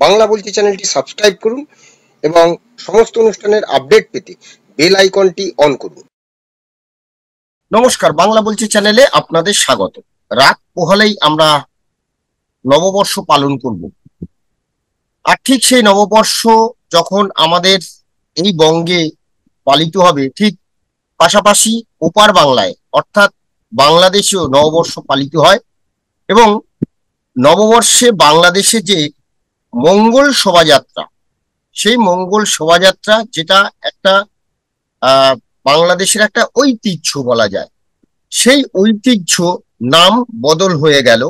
বাংলা বলছি চ্যানেলটি সাবস্ক্রাইব করুন এবং সমস্ত অনুষ্ঠানের আপডেট পেতে বেল আইকনটি অন করুন। নমস্কার, বাংলা বলছি চ্যানেলে আপনাদের স্বাগত। রাত পোহালেই আমরা নববর্ষ পালন করব, আর ঠিক সেই নববর্ষ যখন আমাদের এই বঙ্গে পালিত হবে, ঠিক পাশাপাশি ওপার বাংলায় অর্থাৎ বাংলাদেশেও নববর্ষ পালিত হয়। এবং নববর্ষে বাংলাদেশে যে মঙ্গল শোভাযাত্রা, সেই মঙ্গল শোভাযাত্রা যেটা একটা বাংলাদেশের একটা ঐতিহ্য বলা যায়, সেই ঐতিহ্য নাম বদল হয়ে গেল।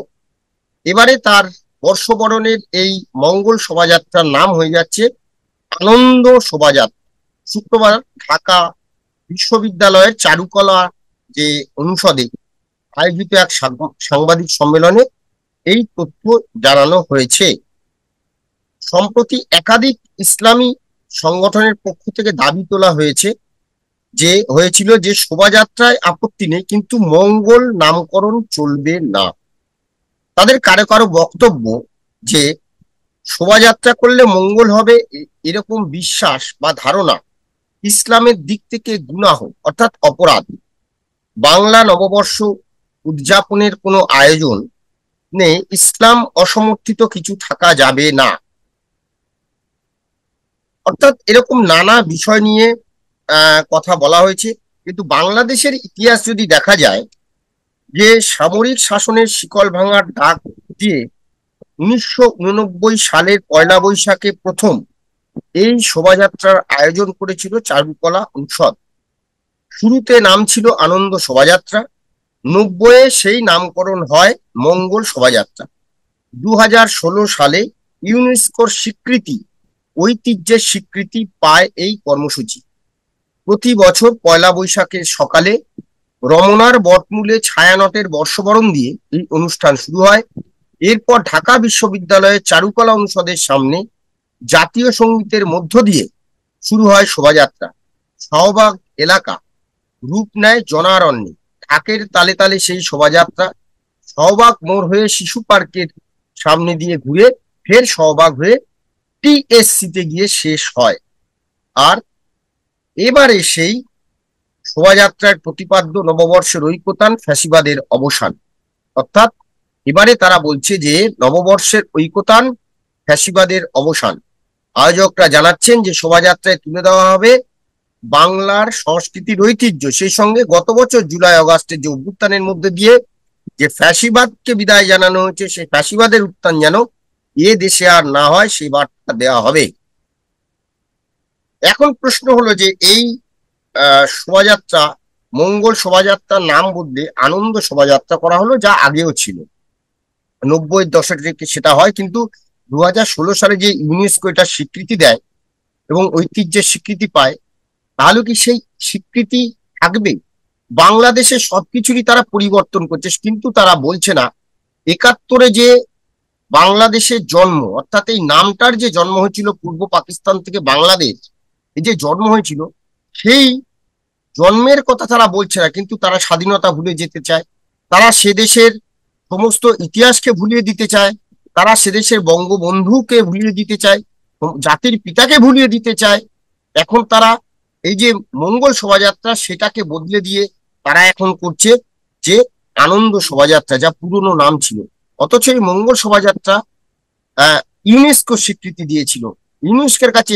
এবারে তার বর্ষবরণের এই মঙ্গল শোভাযাত্রার নাম হয়ে যাচ্ছে আনন্দ শোভাযাত্রা। শুক্রবার ঢাকা বিশ্ববিদ্যালয়ের চারুকলা যে অনুষদে আয়োজিত এক সাংবাদিক সম্মেলনে এই তথ্য জানানো হয়েছে। সম্প্রতি একাধিক ইসলামী সংগঠনের পক্ষ থেকে দাবি তোলা হয়েছিল যে শোভাযাত্রায় আপত্তি নেই, কিন্তু মঙ্গল নামকরণ চলবে না। তাদের কারো কারো বক্তব্য যে শোভাযাত্রা করলে মঙ্গল হবে, এরকম বিশ্বাস বা ধারণা ইসলামের দিক থেকে গুনাহ অর্থাৎ অপরাধ। বাংলা নববর্ষ উদযাপনের কোনো আয়োজন নেই, ইসলাম অসমর্থিত কিছু থাকা যাবে না। অর্থাৎ এরকম নানা বিষয় নিয়ে কথা বলা হয়েছে। কিন্তু বাংলাদেশের ইতিহাস যদি দেখা যায়, যে সামরিক শাসনের শিকল ভাঙার ডাক দিয়ে 1989 সালের পয়লা বৈশাখে প্রথম এই শোভাযাত্রার আয়োজন করেছিল চারুকলা অনুষদ। শুরুতে নাম ছিল আনন্দ শোভাযাত্রা, 90-এ সেই নামকরণ হয় মঙ্গল শোভাযাত্রা। 2016 সালে ইউনেস্কোর স্বীকৃতি, ঐতিহ্যের স্বীকৃতি পায় এই কর্মসূচি। প্রতি বছর পয়লা বৈশাখের সকালে রমনার বটমূলে ছায়ানটের বর্ষবরণ দিয়ে এই অনুষ্ঠান শুরু হয়। এরপর ঢাকা বিশ্ববিদ্যালয়ের চারুকলা অনুষদের সামনে জাতীয় সঙ্গীতের মধ্য দিয়ে শুরু হয় শোভাযাত্রা। শাহবাগ এলাকা রূপ নেয় জনারণ্যে। ঢাকের তালে তালে সেই শোভাযাত্রা শাহবাগ মোড় হয়ে শিশু পার্কের সামনে দিয়ে ঘুরে ফের শাহবাগ হয়ে টিএসসিতে গিয়ে শেষ হয়। আর এবারে সেই শোভাযাত্রার প্রতিপাদ্য নববর্ষের ঐকতান, ফ্যাসিবাদের অবসান। অর্থাৎ এবারে তারা বলছে যে নববর্ষের ঐকতান, ফ্যাসিবাদের অবসান। আয়োজকরা জানাচ্ছেন যে শোভাযাত্রায় তুলে দেওয়া হবে বাংলার সংস্কৃতির ঐতিহ্য, সেই সঙ্গে গত বছর জুলাই আগস্টের যে অভ্যুত্থানের মধ্যে দিয়ে যে ফ্যাসিবাদকে বিদায় জানানো হয়েছে, সেই ফ্যাসিবাদের উত্থান যেন এ দেশে আর না হয়, সেই বার্তা দেওয়া হবে। এখন প্রশ্ন হলো যে এই শোভাযাত্রা, মঙ্গল শোভাযাত্রার নাম বদলে আনন্দ শোভাযাত্রা করা হলো, যা আগেও ছিল, 90-এর দশক থেকে সেটা হয়। কিন্তু 2016 সালে যে ইউনেস্কো এটা স্বীকৃতি দেয় এবং ঐতিহ্যের স্বীকৃতি পায়, তাহলে কি সেই স্বীকৃতি থাকবে? বাংলাদেশে সবকিছুরই তারা পরিবর্তন করছে, কিন্তু তারা বলছে না 71-এ যে বাংলাদেশের জন্ম, অর্থাৎ এই নামটার যে জন্ম হয়েছিল পূর্ব পাকিস্তান থেকে বাংলাদেশ, এই যে জন্ম হয়েছিল, সেই জন্মের কথা তারা বলছে না, কিন্তু তারা স্বাধীনতা ভুলে যেতে চায়, তারা সে দেশের সমস্ত ইতিহাসকে ভুলিয়ে দিতে চায়, তারা সে দেশের বঙ্গবন্ধুকে ভুলিয়ে দিতে চায়, জাতির পিতাকে ভুলিয়ে দিতে চায়। এখন তারা এই যে মঙ্গল শোভাযাত্রা, সেটাকে বদলে দিয়ে তারা এখন করছে যে আনন্দ শোভাযাত্রা, যা পুরনো নাম ছিল। অথচ এই মঙ্গল শোভাযাত্রা ইউনেস্কো স্বীকৃতি দিয়েছিল, ইউনেস্কোর কাছে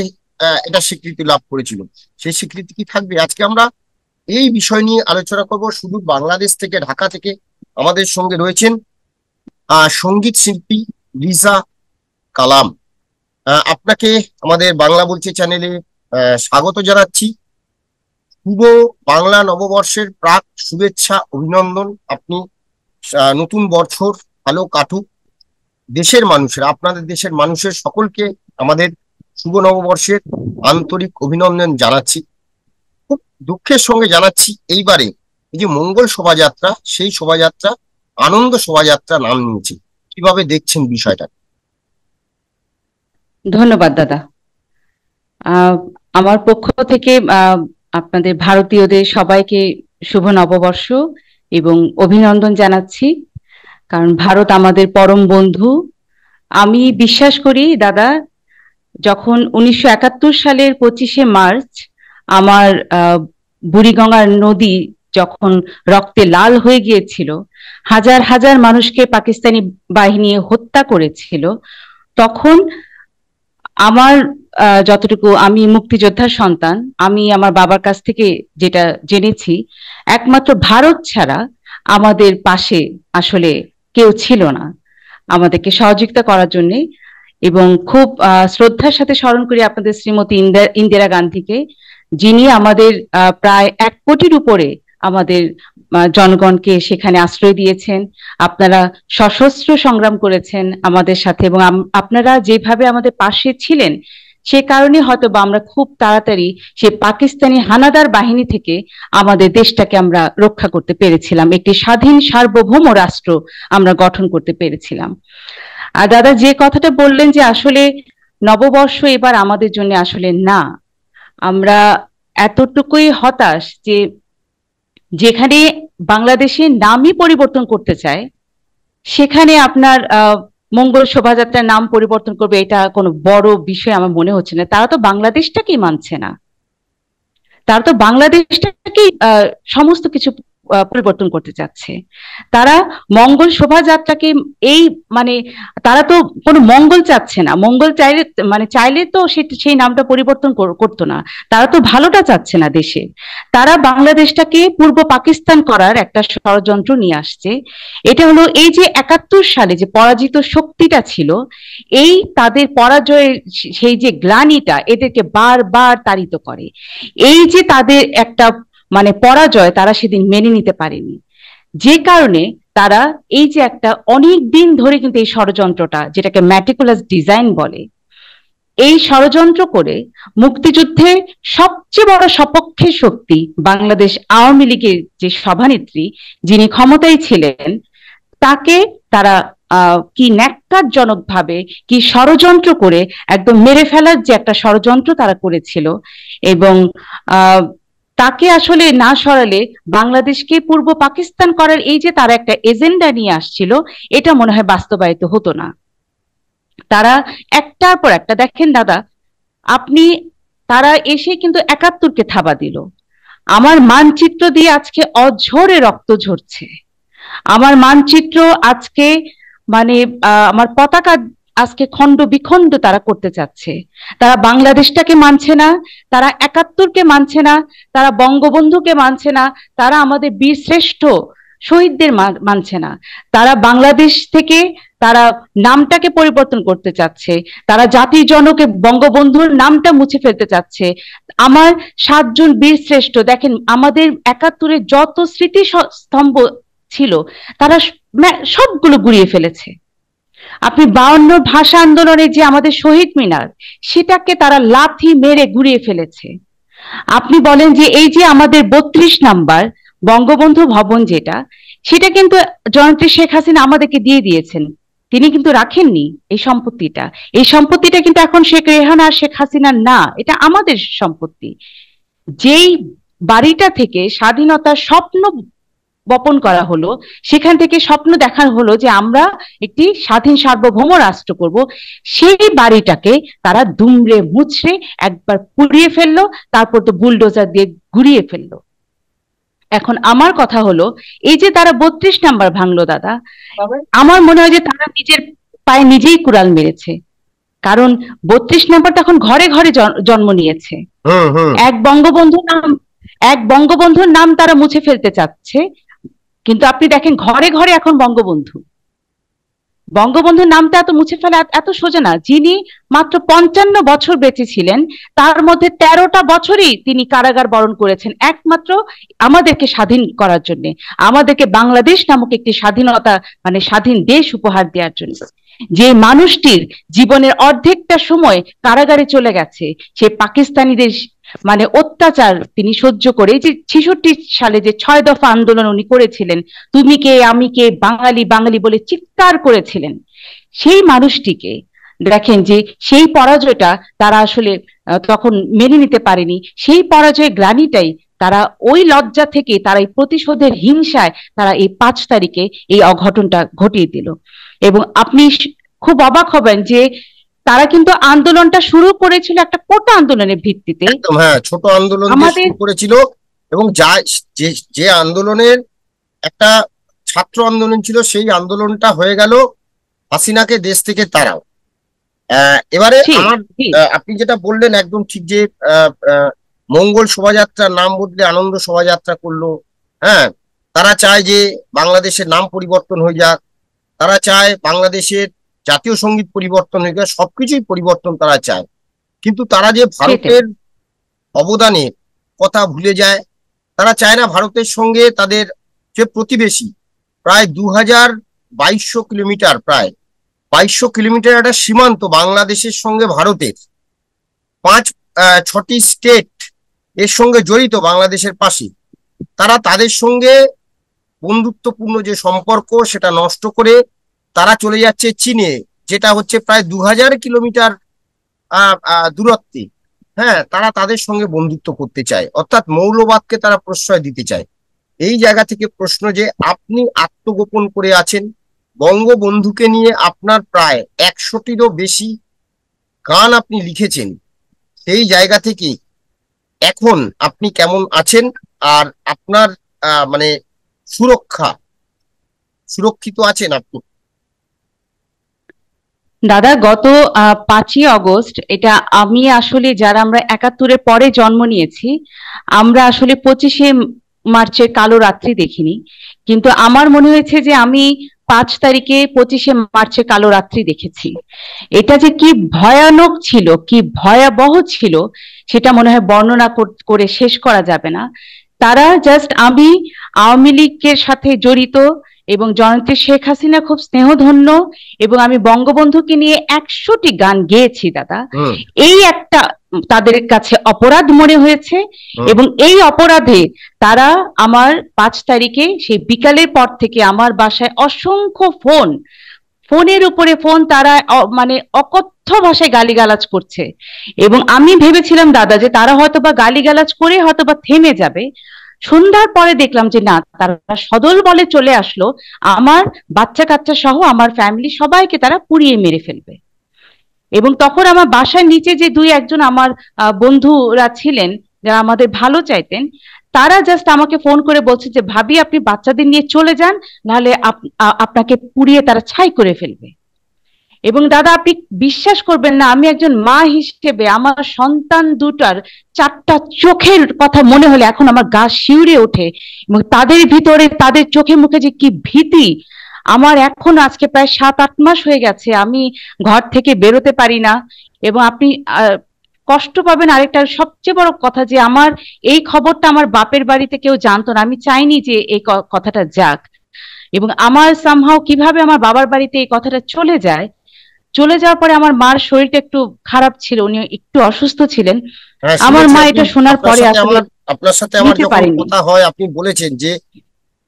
এটা স্বীকৃতি লাভ করেছিল। সেই স্বীকৃতি কি থাকবে? আজকে আমরা এই বিষয় নিয়ে আলোচনা করব। শুধু বাংলাদেশ থেকে, ঢাকা থেকে আমাদের সঙ্গে রয়েছেন সঙ্গীত শিল্পী লিজা কালাম। আপনাকে আমাদের বাংলা বলছে চ্যানেলে স্বাগত জানাচ্ছি। শুভ বাংলা নববর্ষের প্রাক শুভেচ্ছা, অভিনন্দন। আপনি নতুন বছর ভালো কাটুক। দেশের মানুষের, আপনাদের দেশের মানুষের সকলকে আমাদের শুভ নববর্ষের আন্তরিক অভিনন্দন জানাচ্ছি। খুব দুঃখের সঙ্গে জানাচ্ছি, এইবারে এই যে মঙ্গল শোভাযাত্রা, সেই শোভাযাত্রা আনন্দ শোভাযাত্রা নাম নিয়েছে। কিভাবে দেখছেন বিষয়টা? ধন্যবাদ দাদা। আমার পক্ষ থেকে আপনাদের ভারতীয়দের সবাইকে শুভ নববর্ষ এবং অভিনন্দন জানাচ্ছি। কারণ ভারত আমাদের পরম বন্ধু, আমি বিশ্বাস করি দাদা, যখন 1971 সালের 25শে মার্চ আমার বুড়িগঙ্গার নদী যখন রক্তে লাল হয়ে গিয়েছিল, হাজার হাজার মানুষকে পাকিস্তানি বাহিনী হত্যা করেছিল, তখন আমার যতটুকু, আমি মুক্তিযোদ্ধার সন্তান, আমি আমার বাবার কাছ থেকে যেটা জেনেছি, একমাত্র ভারত ছাড়া আমাদের পাশে আসলে কেউ ছিল না আমাদেরকে সহযোগিতা করার জন্য। এবং খুব শ্রদ্ধার সাথে স্মরণ করি আপনাদের শ্রীমতী ইন্দিরা গান্ধীকে, যিনি আমাদের প্রায় 1 কোটির উপরে আমাদের জনগণকে সেখানে আশ্রয় দিয়েছেন। আপনারা সশস্ত্র সংগ্রাম করেছেন আমাদের সাথে, এবং আপনারা যেভাবে আমাদের পাশে ছিলেন, সে কারণে হয়তো বা আমরা খুব তাড়াতাড়ি সে পাকিস্তানি হানাদার বাহিনী থেকে আমাদের দেশটাকে আমরা রক্ষা করতে পেরেছিলাম, একটি স্বাধীন সার্বভৌম রাষ্ট্র আমরা গঠন করতে পেরেছিলাম। আর দাদা যে কথাটা বললেন যে আসলে নববর্ষ এবার আমাদের জন্য, আসলে না, আমরা এতটুকুই হতাশ যে যেখানে বাংলাদেশের নামই পরিবর্তন করতে চায়, সেখানে আপনার মঙ্গল শোভাযাত্রার নাম পরিবর্তন করবে, এটা কোনো বড় বিষয় আমার মনে হচ্ছে না। তারা তো বাংলাদেশটাকেই মানছে না, তারা তো বাংলাদেশটাকেই সমস্ত কিছু পরিবর্তন করতে চাচ্ছে। তারা মঙ্গল শোভাযাত্রাকে এই মানে তারা তো কোনো মঙ্গল চাচ্ছে না। মঙ্গল চাইলে চাইলে তো সেই নামটা পরিবর্তন করতো না। তারা তো ভালোটা চাচ্ছে না দেশে। তারা বাংলাদেশটাকে পূর্ব পাকিস্তান করার একটা ষড়যন্ত্র নিয়ে আসছে। এটা হলো এই যে 71 সালে যে পরাজিত শক্তিটা ছিল, এই তাদের পরাজয়ের সেই যে গ্লানিটা এদেরকে বারবার তাড়িত করে। এই যে তাদের একটা পরাজয় তারা সেদিন মেনে নিতে পারেনি, যে কারণে তারা এই যে একটা অনেক দিন ধরে কিন্তু এই ষড়যন্ত্রটা, যেটাকে ম্যাটিকুলাস ডিজাইন বলে, এই ষড়যন্ত্র করে মুক্তিযুদ্ধের সবচেয়ে বড় সপক্ষের শক্তি বাংলাদেশ আওয়ামী লীগের যে সভানেত্রী, যিনি ক্ষমতায় ছিলেন, তাকে তারা কি ন্যাক্কারজনক ভাবে কি ষড়যন্ত্র করে একদম মেরে ফেলার যে একটা ষড়যন্ত্র তারা করেছিল। এবং তাকে আসলে না সরালে বাংলাদেশকে পূর্ব পাকিস্তান করার এই যে তারা একটা এজেন্ডা নিয়ে আসছিল, এটা মনে হয় বাস্তবায়িত হতো না। তারা একটার পর একটা, দেখেন দাদা আপনি, তারা এসে কিন্তু 71কে থাবা দিল। আমার মানচিত্র দিয়ে আজকে অঝরে রক্ত ঝরছে। আমার মানচিত্র আজকে আমার পতাকা আজকে খণ্ড বিখণ্ড তারা করতে চাচ্ছে। তারা বাংলাদেশটাকে মানছে না, তারা 71কে মানছে না, তারা বঙ্গবন্ধুকে মানছে না, তারা আমাদের বীর শ্রেষ্ঠ শহীদদের মানছে না। তারা বাংলাদেশ থেকে তারা নামটাকে পরিবর্তন করতে চাচ্ছে, তারা জাতির জনকে বঙ্গবন্ধুর নামটা মুছে ফেলতে চাচ্ছে। আমার 7 জন বীর শ্রেষ্ঠ, দেখেন আমাদের 71-এর যত স্মৃতি স্তম্ভ ছিল তারা সবগুলো গুড়িয়ে ফেলেছে। আপনি 52 ভাষা আন্দোলনে যে আমাদের শহীদ মিনার, সেটাকে তারা লাথি মেরে গুড়িয়ে ফেলেছে। আপনি বলেন যে এই যে আমাদের 32 নাম্বার বঙ্গবন্ধু ভবন, যেটা সেটা কিন্তু জননেত্রী শেখ হাসিনা আমাদেরকে দিয়ে দিয়েছেন, তিনি কিন্তু রাখেননি এই সম্পত্তিটা। এই সম্পত্তিটা কিন্তু এখন শেখ রেহানা আর শেখ হাসিনার না, এটা আমাদের সম্পত্তি। যেই বাড়িটা থেকে স্বাধীনতার স্বপ্ন বপন করা হলো, সেখান থেকে স্বপ্ন দেখা হলো যে আমরা একটি স্বাধীন সার্বভৌম রাষ্ট্র করব, সেই বাড়িটাকে তারা দুমড়ে মুচড়ে একবার পুড়িয়ে ফেললো, তারপর তো বুলডোজার দিয়ে ঘুরিয়ে ফেললো। এখন আমার কথা হলো, এই যে তারা 32 নাম্বার ভাঙলো দাদা, আমার মনে হয় যে তারা নিজের পায়ে নিজেই কুড়াল মেরেছে। কারণ 32 নাম্বার তখন ঘরে ঘরে জন্ম নিয়েছে। এক বঙ্গবন্ধুর নাম তারা মুছে ফেলতে চাচ্ছে, কিন্তু আপনি দেখেন ঘরে ঘরে এখন বঙ্গবন্ধুর নামটা এত মুছে ফেলা এত সোজা না। যিনি মাত্র 55 বছর বেঁচে ছিলেন, তার মধ্যে 13টা বছরই তিনি কারাগার বরণ করেছেন, একমাত্র আমাদেরকে স্বাধীন করার জন্য, আমাদেরকে বাংলাদেশ নামক একটি স্বাধীনতা স্বাধীন দেশ উপহার দেওয়ার জন্য। যে মানুষটির জীবনের অর্ধেকটা সময় কারাগারে চলে গেছে, সে পাকিস্তানিদের অত্যাচার তিনি সহ্য করে, যে 66 সালে যে 6 দফা আন্দোলন উনি করেছিলেন, তুমি কে আমি কে বাঙালি বাঙালি বলে চিৎকার করেছিলেন, সেই মানুষটিকে দেখেন যে সেই পরাজয়টা তারা আসলে তখন মেনে নিতে পারেনি। সেই পরাজয় গ্লানিটাই তারা ওই লজ্জা থেকে, তারা এই প্রতিশোধের হিংসায় তারা এই 5 তারিখে এই অঘটনটা ঘটিয়ে দিল। এবং আপনি খুব অবাক হবেন যে তারা কিন্তু আন্দোলনটা শুরু করেছিল একটা কোটা আন্দোলনের ভিত্তিতে। একদম, হ্যাঁ, ছোট আন্দোলন দিয়ে আমাদের শুরু করেছিল, এবং যে যে আন্দোলনের একটা ছাত্র আন্দোলন ছিল, সেই আন্দোলনটা হয়ে গেল হাসিনাকে দেশ থেকে তাড়াও। এবারে ঠিক আমার ঠিক আপনি যেটা বললেন একদম ঠিক, যে মঙ্গল শোভাযাত্রার নাম বদলে আনন্দ শোভাযাত্রা করলো। হ্যাঁ, তারা চায় যে বাংলাদেশের নাম পরিবর্তন হয়ে যাক, তারা চায় বাংলাদেশের জাতীয় সঙ্গীত পরিবর্তন হয়ে যাক, সবকিছুই পরিবর্তন তারা চায়। কিন্তু তারা যে সেটাই। ভারতের অবদানের কথা ভুলে যায়। তারা চায় না ভারতের সঙ্গে তাদের যে প্রতিবেশী, প্রায় 2200 কিলোমিটার, প্রায় 2200 কিলোমিটার একটা সীমান্ত বাংলাদেশের সঙ্গে ভারতের, পাঁচ 6টি স্টেট এর সঙ্গে জড়িত বাংলাদেশের পাশে। তারা তাদের সঙ্গে বন্ধুত্বপূর্ণ যে সম্পর্ক সেটা নষ্ট করে তারা চলে যাচ্ছে চীনে, যেটা হচ্ছে প্রায় 2000 কিলোমিটার দূরত্বে। হ্যাঁ, তারা তাদের সঙ্গে বন্ধুত্ব করতে চায়, অর্থাৎ মৌলবাদকে তারা প্রশ্রয় দিতে চায়। এই জায়গা থেকে প্রশ্ন, যে আপনি আত্মগোপন করে আছেন, বঙ্গবন্ধুকে নিয়ে আপনার প্রায় 100টিরও বেশি গান আপনি লিখেছেন, সেই জায়গা থেকে এখন আপনি কেমন আছেন? আর আপনার মানে সুরক্ষিত আছেন আপনি? দাদা, গত 5ই আগস্ট, এটা আমি আসলে, যারা আমরা 71-এর পরে জন্ম নিয়েছি, আমরা আসলে 25শে মার্চের কালো রাত্রি দেখিনি, কিন্তু আমার মনে হয়েছে যে আমি 5 তারিখে 25শে মার্চের কালো রাত্রি দেখেছি। এটা যে কি ভয়ানক ছিল, কি ভয়াবহ ছিল, সেটা মনে হয় বর্ণনা করে শেষ করা যাবে না। তারা জাস্ট, আমি আওয়ামী লীগের সাথে জড়িত এবং জননেত্রী শেখ হাসিনা খুব স্নেহধন্য, এবং আমি বঙ্গবন্ধুকে নিয়ে 100টি গান গেয়েছি দাদা। হুম। এই একটা তাদের কাছে অপরাধ মনে হয়েছে, এবং এই অপরাধে তারা আমার 5 তারিখে সেই বিকালের পর থেকে আমার বাসায় অসংখ্য ফোনের উপরে ফোন, তারা মানে অকথ্য ভাষায় গালিগালাজ করছে। এবং আমি ভেবেছিলাম দাদা যে তারা হয়তোবা গালিগালাজ করে হয়তোবা থেমে যাবে। সন্ধ্যার পরে দেখলাম যে না, তারা সদল বলে চলে আসলো, আমার বাচ্চা কাচ্চা সহ আমার ফ্যামিলি সবাইকে তারা পুড়িয়ে মেরে ফেলবে। এবং তখন আমার বাসার নিচে যে দুই একজন আমার বন্ধুরা ছিলেন, যারা আমাদের ভালো চাইতেন, তারা জাস্ট আমাকে ফোন করে বলছে যে ভাবি, আপনি বাচ্চাদের নিয়ে চলে যান, নাহলে আপনাকে পুড়িয়ে তারা ছাই করে ফেলবে। এবং দাদা, আপনি বিশ্বাস করবেন না, আমি একজন মা হিসেবে আমার সন্তান দুটার 4টা চোখের কথা মনে হলে এখন আমার গা শিউরে ওঠে, এবং তাদের ভিতরে, তাদের চোখে মুখে যে কি ভীতি! আমার এখন আজকে প্রায় 7-8 মাস হয়ে গেছে, আমি ঘর থেকে বেরোতে পারি না। এবং আপনি কষ্ট পাবেন আরেকটা সবচেয়ে বড় কথা, যে আমার এই খবরটা আমার বাপের বাড়িতে কেউ জানতো না। আমি চাইনি যে এই কথাটা যাক, এবং আমার সামহাও কিভাবে আমার বাবার বাড়িতে এই কথাটা চলে যাওয়ার পরে আমার মার শরীরটা একটু খারাপ ছিল, উনি একটু অসুস্থ ছিলেন। হ্যাঁ, আমার শুনেছি। মা আপনি এটা শোনার আপনার পরে সাথে আসলে আমার আপনার সাথে আমার নিতে যখন পারেনি। কথা হয়, আপনি বলেছেন যে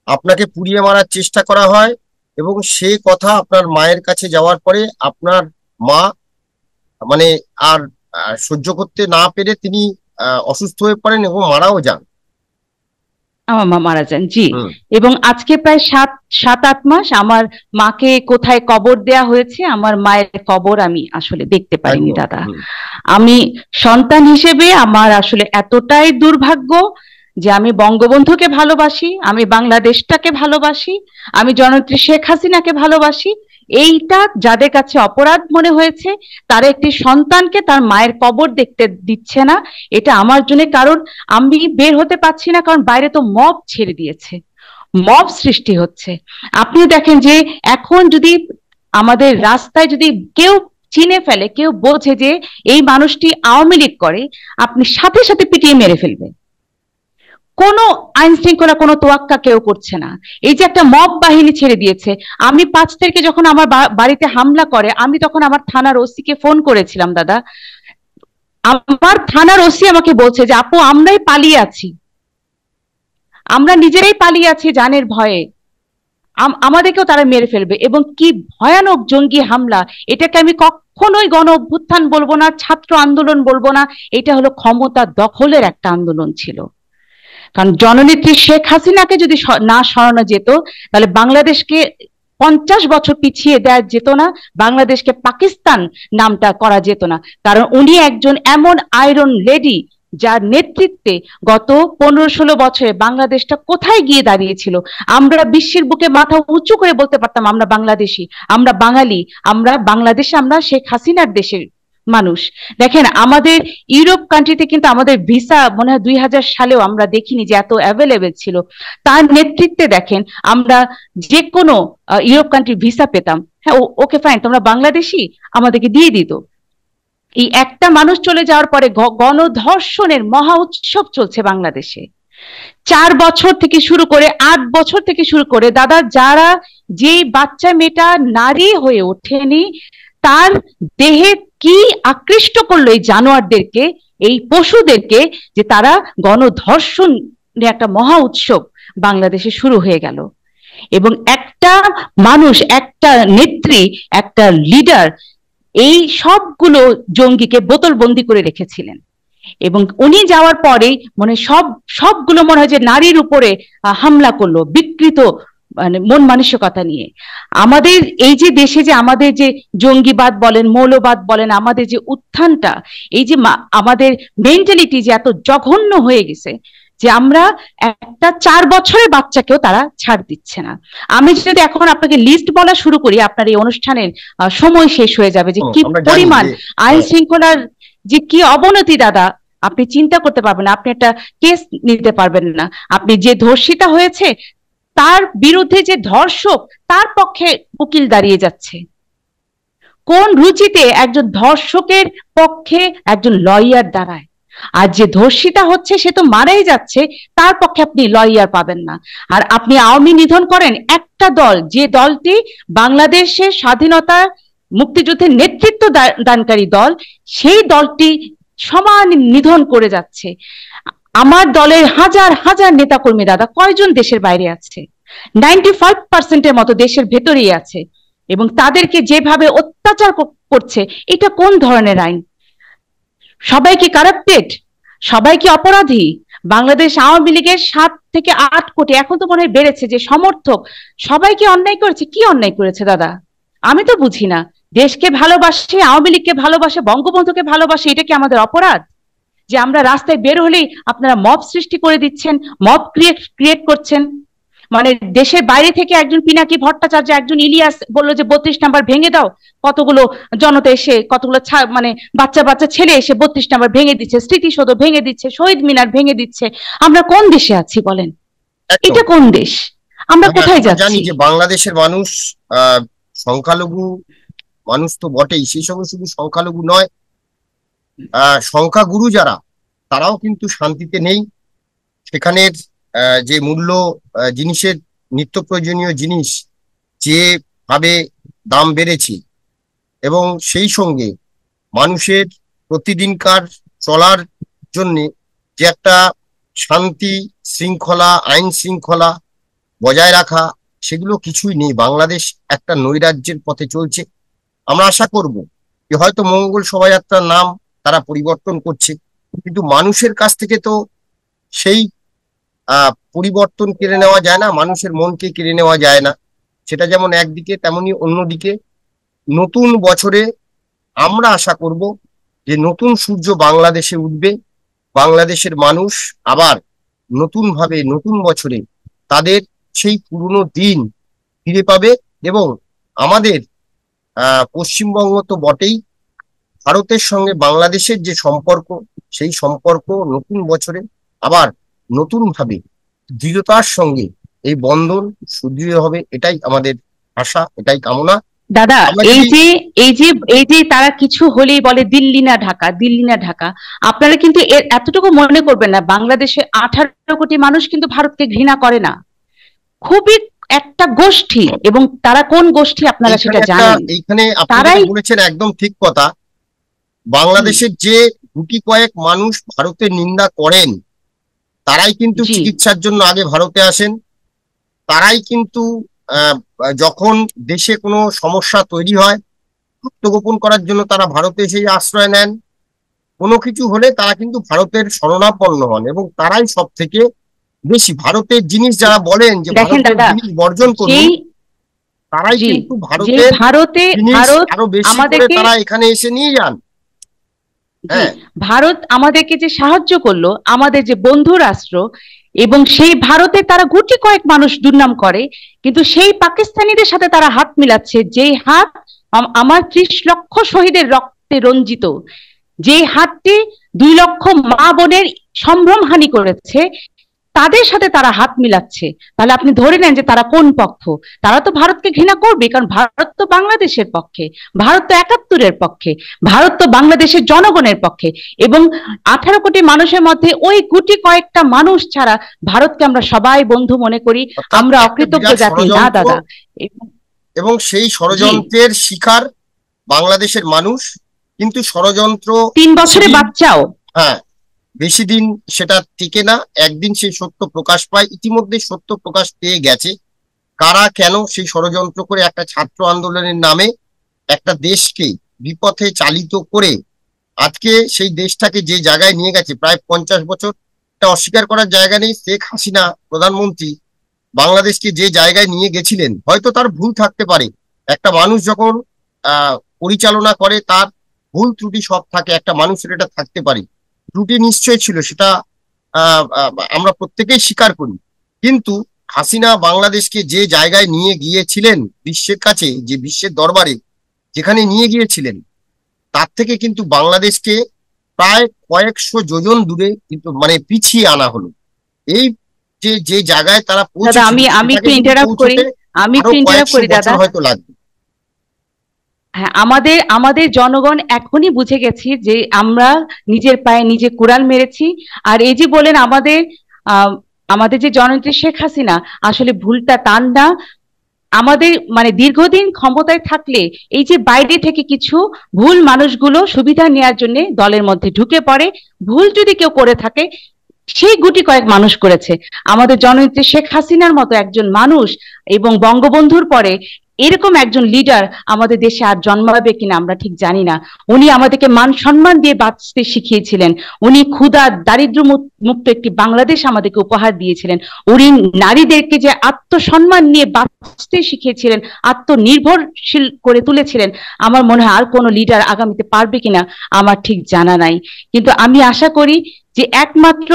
আপনাকে পুড়িয়ে মারার চেষ্টা করা হয়, এবং সেই কথা আপনার মায়ের কাছে যাওয়ার পরে আপনার মা মানে আর সহ্য করতে না পেরে তিনি অসুস্থ হয়ে পড়েন এবং মারাও যান। আমার মা মারা যান, জি। হুম। এবং আজকে প্রায় 7-8 মাস আমার মাকে কোথায় কবর দেয়া হয়েছে, আমার মায়ের কবর আমি আসলে দেখতে পারিনি একদম। দাদা। হুম। আমি সন্তান হিসেবে আমার আসলে এতটাই দুর্ভাগ্য যে আমি বঙ্গবন্ধুকে ভালোবাসি, আমি বাংলাদেশটাকে ভালোবাসি, আমি জননেত্রী শেখ হাসিনাকে ভালোবাসি। এইটা যাদের কাছে অপরাধ মনে হয়েছে, তারা একটি সন্তানকে তার মায়ের কবর দেখতে দিচ্ছে না, এটা আমার জন্য। কারণ আমি বের হতে পারছি না, কারণ বাইরে তো মব ছেড়ে দিয়েছে, মব সৃষ্টি হচ্ছে। আপনি দেখেন যে এখন যদি আমাদের রাস্তায় যদি কেউ চিনে ফেলে, কেউ বোঝে যে এই মানুষটি আওয়ামী লীগ করে, আপনি সাথে সাথে পিটিয়ে মেরে ফেলবে। কোনো আইন শৃঙ্খলা, কোনো তোয়াক্কা কেউ করছে না। এই যে একটা মব বাহিনী ছেড়ে দিয়েছে। আমি 5 তারিখে যখন আমার বাড়িতে হামলা করে, আমি তখন আমার থানার ওসি কে ফোন করেছিলাম দাদা। আমার থানার ওসি আমাকে বলছে যে আপু, আমরাই পালিয়ে আছি, আমরা নিজেরাই পালিয়ে আছি জানের ভয়ে, আমাদেরকেও তারা মেরে ফেলবে। এবং কি ভয়ানক জঙ্গি হামলা! এটাকে আমি কখনোই গণ অভ্যুত্থান বলবো না, ছাত্র আন্দোলন বলবো না, এটা হলো ক্ষমতা দখলের একটা আন্দোলন ছিল। কারণ জননেত্রী শেখ হাসিনাকে যদি না সরানো যেত, তাহলে বাংলাদেশকে 50 বছর পিছিয়ে দেওয়া যেত না, বাংলাদেশকে পাকিস্তান নামটা করা যেত না, কারণ উনি একজন এমন আয়রন লেডি যার নেতৃত্বে গত 15-16 বছরে বাংলাদেশটা কোথায় গিয়ে দাঁড়িয়েছিল। আমরা বিশ্বের বুকে মাথা উঁচু করে বলতে পারতাম আমরা বাংলাদেশি, আমরা বাঙালি, আমরা বাংলাদেশে, আমরা শেখ হাসিনার দেশের মানুষ। দেখেন আমাদের ইউরোপ কান্ট্রিতে কিন্তু আমাদের ভিসা মনে হয় 2000 সালেও আমরা দেখিনি যে এত অ্যাভেলেবেল ছিল। তার নেতৃত্বে দেখেন আমরা যে কোনো ইউরোপ কান্ট্রি ভিসা পেতাম। হ্যাঁ, ওকে ফাইন, তোমরা বাংলাদেশি, আমাদেরকে দিয়ে দিত। এই একটা মানুষ চলে যাওয়ার পরে গণধর্ষণের মহা উৎসব চলছে বাংলাদেশে। 4 বছর থেকে শুরু করে 8 বছর থেকে শুরু করে দাদা, যারা যে বাচ্চা মেয়েটা নারী হয়ে ওঠেনি, তার দেহে কি আকৃষ্ট করলো এই জানোয়ারদেরকে, এই পশুদেরকে, যে তারা গণধর্ষণ একটা মহা উৎসব বাংলাদেশে শুরু হয়ে গেল। এবং একটা মানুষ, একটা নেত্রী, একটা লিডার এই সবগুলো জঙ্গিকে বোতলবন্দি করে রেখেছিলেন। এবং উনি যাওয়ার পরে মানে সবগুলো মনে হয় যে নারীর উপরে হামলা করলো, বিকৃত মানে মন মানসিকতা নিয়ে। আমাদের এই যে দেশে যে আমাদের যে জঙ্গিবাদ বলেন, মৌলবাদ বলেন, আমাদের যে উত্থানটা, এই যে আমাদের মেন্টালিটি যে এত জঘন্য হয়ে গেছে যে আমরা একটা 4 বছরের বাচ্চাকেও তারা ছাড় দিচ্ছে না। আমি যদি এখন আপনাকে লিস্ট বলা শুরু করি, আপনার এই অনুষ্ঠানের সময় শেষ হয়ে যাবে যে কি পরিমাণ আইন শৃঙ্খলার যে কি অবনতি দাদা, আপনি চিন্তা করতে পারবেন না, আপনি একটা কেস নিতে পারবেন না। আপনি যে ধর্ষিতা হয়েছে তার বিরুদ্ধে যে ধর্ষক, তার পক্ষে উকিল দাঁড়িয়ে যাচ্ছে। কোন রুচিতে একজন ধর্ষকের পক্ষে একজন লয়ার দাঁড়ায়, আর যে ধর্ষিতা হচ্ছে সে তো মারাই যাচ্ছে, তার পক্ষে আপনি লয়ার পাবেন না। আর আপনি আওয়ামী নিধন করেন একটা দল, যে দলটি বাংলাদেশের স্বাধীনতা মুক্তিযুদ্ধের নেতৃত্ব দানকারী দল, সেই দলটি সমান নিধন করে যাচ্ছে। আমার দলের হাজার হাজার নেতাকর্মী দাদা কয়জন দেশের বাইরে আছে? 95% মতো দেশের ভেতরেই আছে। এবং তাদেরকে যেভাবে অত্যাচার করছে, এটা কোন ধরনের আইন? সবাই কি কারাপ্টেড? সবাই কি অপরাধী? বাংলাদেশ আওয়ামী লীগের 7 থেকে 8 কোটি, এখন তো মনে হয় বেড়েছে, যে সমর্থক, সবাই কি অন্যায় করেছে? কি অন্যায় করেছে দাদা? আমি তো বুঝি না। দেশকে ভালোবাসে, আওয়ামী লীগকে ভালোবাসে, বঙ্গবন্ধুকে ভালোবাসে, এটা কি আমাদের অপরাধ যে আমরা রাস্তায় বের হলেই আপনারা মব সৃষ্টি করে দিচ্ছেন, মব ক্রিয়েট করছেন? মানে দেশের বাইরে থেকে একজন পিনাকি ভট্টাচার্য, একজন ইলিয়াস বললো যে 32 নাম্বার ভেঙে দাও, কতগুলো জনতা এসে, কতগুলো মানে বাচ্চা বাচ্চা ছেলে এসে 32 নাম্বার ভেঙে দিচ্ছে, স্মৃতিসৌধ ভেঙে দিচ্ছে, শহীদ মিনার ভেঙে দিচ্ছে। আমরা কোন দেশে আছি বলেন? এটা কোন দেশ? আমরা কোথায় যাচ্ছি? জানি যে বাংলাদেশের মানুষ সংখ্যালঘু মানুষ তো বটেই, সেই সঙ্গে শুধু সংখ্যালঘু নয়, সংখ্যাগুরু যারা, তারাও কিন্তু শান্তিতে নেই। সেখানের যে মূল্য জিনিসের, নিত্য প্রয়োজনীয় জিনিস যেভাবে দাম বেড়েছে, এবং সেই সঙ্গে মানুষের প্রতিদিনকার চলার জন্য যে একটা শান্তি শৃঙ্খলা, আইন শৃঙ্খলা বজায় রাখা, সেগুলো কিছুই নেই। বাংলাদেশ একটা নৈরাজ্যের পথে চলছে। আমরা আশা করব যে হয়তো মঙ্গল শোভাযাত্রার নাম তারা পরিবর্তন করছে, কিন্তু মানুষের কাছ থেকে তো সেই পরিবর্তন কেড়ে নেওয়া যায় না, মানুষের মনকে কেড়ে নেওয়া যায় না। সেটা যেমন একদিকে, তেমনি অন্যদিকে নতুন বছরে আমরা আশা করব যে নতুন সূর্য বাংলাদেশে উঠবে। বাংলাদেশের মানুষ আবার নতুন ভাবে নতুন বছরে তাদের সেই পুরনো দিন ফিরে পাবে। এবং আমাদের পশ্চিমবঙ্গ তো বটেই, ভারতের সঙ্গে বাংলাদেশের যে সম্পর্ক, সেই সম্পর্ক নতুন বছরে আবার নতুন ভাবে দৃঢ়তার সঙ্গে এই বন্ধন সুদৃঢ় হবে। এটাই আমাদের আশা, এটাই কামনা। দাদা, এই যে তারা কিছু হলেই বলে দিল্লি না ঢাকা, দিল্লি না ঢাকা, আপনারা কিন্তু এতটুকু মনে করবেন না, বাংলাদেশে 18 কোটি মানুষ কিন্তু ভারতকে ঘৃণা করে না। খুবই একটা গোষ্ঠী, এবং তারা কোন গোষ্ঠী আপনারা সেটা জানেন। এইখানে আপনারা বলেছেন একদম ঠিক কথা। বাংলাদেশের যে গুটি কয়েক মানুষ ভারতের নিন্দা করেন, তারাই কিন্তু চিকিৎসার জন্য আগে ভারতে আসেন। তারাই কিন্তু যখন দেশে কোনো সমস্যা তৈরি হয়, আত্মগোপন করার জন্য তারা ভারতে এসে আশ্রয় নেন। কোনো কিছু হলে তারা কিন্তু ভারতের শরণাপন্ন হন, এবং তারাই সব থেকে বেশি ভারতের জিনিস যারা বলেন যে ভারতের জিনিস বর্জন করুন, তারাই জি, কিন্তু যে ভারতের ভারতে জিনিস ভারত আরো বেশি করে আমাদেরকে, তারা এখানে এসে নিয়ে যান। জি, হ্যাঁ, ভারত আমাদেরকে যে সাহায্য করলো, আমাদের যে বন্ধু রাষ্ট্র, এবং সেই ভারতে তারা গুটি কয়েক মানুষ দুর্নাম করে, কিন্তু সেই পাকিস্তানিদের সাথে তারা হাত মিলাচ্ছে, যেই হাত আমার 30 লক্ষ শহীদের রক্তে রঞ্জিত, যে হাতটি 2 লক্ষ মা বোনের সম্ভ্রমহানি করেছে, তাদের সাথে তারা হাত মিলাচ্ছে। তাহলে আপনি ধরে নেন যে তারা কোন পক্ষ। তারা তো ভারতকে ঘৃণা করবে, কারণ ভারত তো বাংলাদেশের পক্ষে, ভারত তো 71-এর পক্ষে, ভারত তো বাংলাদেশের জনগণের পক্ষে। এবং 18 কোটি মানুষের মধ্যে ওই গুটি কয়েকটা মানুষ ছাড়া ভারতকে আমরা সবাই বন্ধু মনে করি। অর্থাৎ আমরা একটা অকৃতজ্ঞ বিরাট জাতি না ষড়যন্ত্র, দাদা। এবং সেই জি, ষড়যন্ত্রের শিকার বাংলাদেশের মানুষ। কিন্তু ষড়যন্ত্র 3 বছরের বেশিদিন, বাচ্চাও। হ্যাঁ, বেশি দিন সেটা টিকে না, একদিন সেই সত্য প্রকাশ পায়। ইতিমধ্যে সত্য প্রকাশ পেয়ে গেছে। কারা কেন সেই ষড়যন্ত্র করে একটা ছাত্র আন্দোলনের নামে একটা দেশকে বিপথে চালিত করে আজকে সেই দেশটাকে যে জায়গায় নিয়ে গেছে প্রায় 50 বছর, এটা অস্বীকার করার জায়গা নেই। শেখ হাসিনা প্রধানমন্ত্রী বাংলাদেশকে যে জায়গায় নিয়ে গেছিলেন, হয়তো তার ভুল থাকতে পারে। একটা মানুষ যখন পরিচালনা করে তার ভুল ত্রুটি সব থাকে, একটা মানুষের এটা থাকতে পারে। ত্রুটি নিশ্চয় ছিল, সেটা আমরা প্রত্যেকেই স্বীকার করি। কিন্তু হাসিনা বাংলাদেশকে যে জায়গায় নিয়ে গিয়েছিলেন, বিশ্বের কাছে, যে বিশ্বের দরবারে যেখানে নিয়ে গিয়েছিলেন, তার থেকে কিন্তু বাংলাদেশকে প্রায় কয়েকশো যোজন দূরে কিন্তু মানে পিছিয়ে আনা হলো। এই যে যে জায়গায় তারা দাদা, পৌঁছেছিল আমি আমি সেটাকে একটু কিন্তু ইন্টারাপ্ট করি, পৌঁছতে আমি আরো একটু ইন্টারাপ্ট কয়েকশো করি বছর দাদা। হয়তো লাগবে। হ্যাঁ, আমাদের আমাদের জনগণ এখনই বুঝে গেছি যে আমরা নিজের পায়ে নিজে কুড়াল মেরেছি। আর এই যে বলেন আমাদের, আহ, আমাদের যে জননেত্রী শেখ হাসিনা, আসলে ভুলটা তার না। আমাদের মানে দীর্ঘদিন ক্ষমতায় থাকলে এই যে বাইরে থেকে কিছু ভুল মানুষগুলো সুবিধা নেওয়ার জন্য দলের মধ্যে ঢুকে পড়ে। ভুল যদি কেউ করে থাকে, সেই গুটি কয়েক মানুষ করেছে। আমাদের জননেত্রী শেখ হাসিনার মতো একজন মানুষ এবং বঙ্গবন্ধুর পরে এরকম একজন লিডার আমাদের দেশে আর জন্মাবে কিনা আমরা ঠিক জানি না। উনি আমাদেরকে মান সম্মান দিয়ে বাঁচতে শিখিয়েছিলেন। উনি ক্ষুধা দারিদ্র মুক্ত একটি বাংলাদেশ আমাদেরকে উপহার দিয়েছিলেন। উনি নারীদেরকে যে আত্মসম্মান নিয়ে বাঁচতে শিখিয়েছিলেন, আত্মনির্ভরশীল করে তুলেছিলেন। আমার মনে হয় আর কোনো লিডার আগামীতে পারবে কিনা আমার ঠিক জানা নাই। কিন্তু আমি আশা করি যে একমাত্র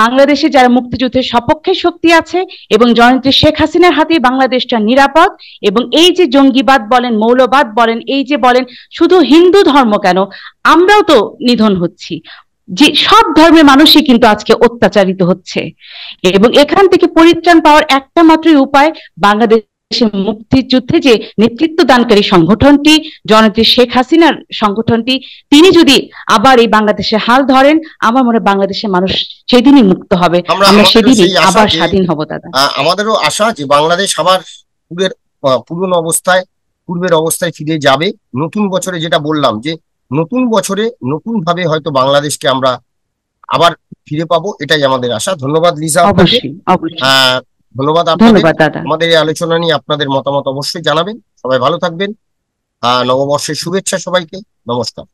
বাংলাদেশে যারা মুক্তিযুদ্ধের সপক্ষে শক্তি আছে এবং জননেত্রী শেখ হাসিনার হাতে বাংলাদেশটা নিরাপদ। এবং এই যে জঙ্গিবাদ বলেন, মৌলবাদ বলেন, এই যে বলেন, শুধু হিন্দু ধর্ম কেন, আমরাও তো নিধন হচ্ছি। যে সব ধর্মের মানুষই কিন্তু আজকে অত্যাচারিত হচ্ছে। এবং এখান থেকে পরিত্রাণ পাওয়ার একটা মাত্রই উপায়, বাংলাদেশের মুক্তিযুদ্ধে যে নেতৃত্ব দানকারী সংগঠনটি, জননেত্রী শেখ হাসিনার সংগঠনটি, তিনি যদি আবার এই বাংলাদেশের হাল ধরেন, আমার মনে হয় বাংলাদেশের মানুষ সেদিনই মুক্ত হবে। আমরা আমাদেরও সেদিনই সেই আশা আবার যে স্বাধীন হব দাদা। আমাদেরও আশা যে বাংলাদেশ আবার পূর্বের পুরনো অবস্থায়, পূর্বের অবস্থায় ফিরে যাবে। নতুন বছরে যেটা বললাম, যে নতুন বছরে নতুন ভাবে হয়তো বাংলাদেশকে আমরা আবার ফিরে পাবো, এটাই আমাদের আশা। ধন্যবাদ লিজা আপনাকে। অবশ্যই, অবশ্যই। আহ ধন্যবাদ আপনাদের। ধন্যবাদ দাদা। আমাদের এই আলোচনা নিয়ে আপনাদের মতামত অবশ্যই জানাবেন। সবাই ভালো থাকবেন। নববর্ষের শুভেচ্ছা সবাইকে। নমস্কার।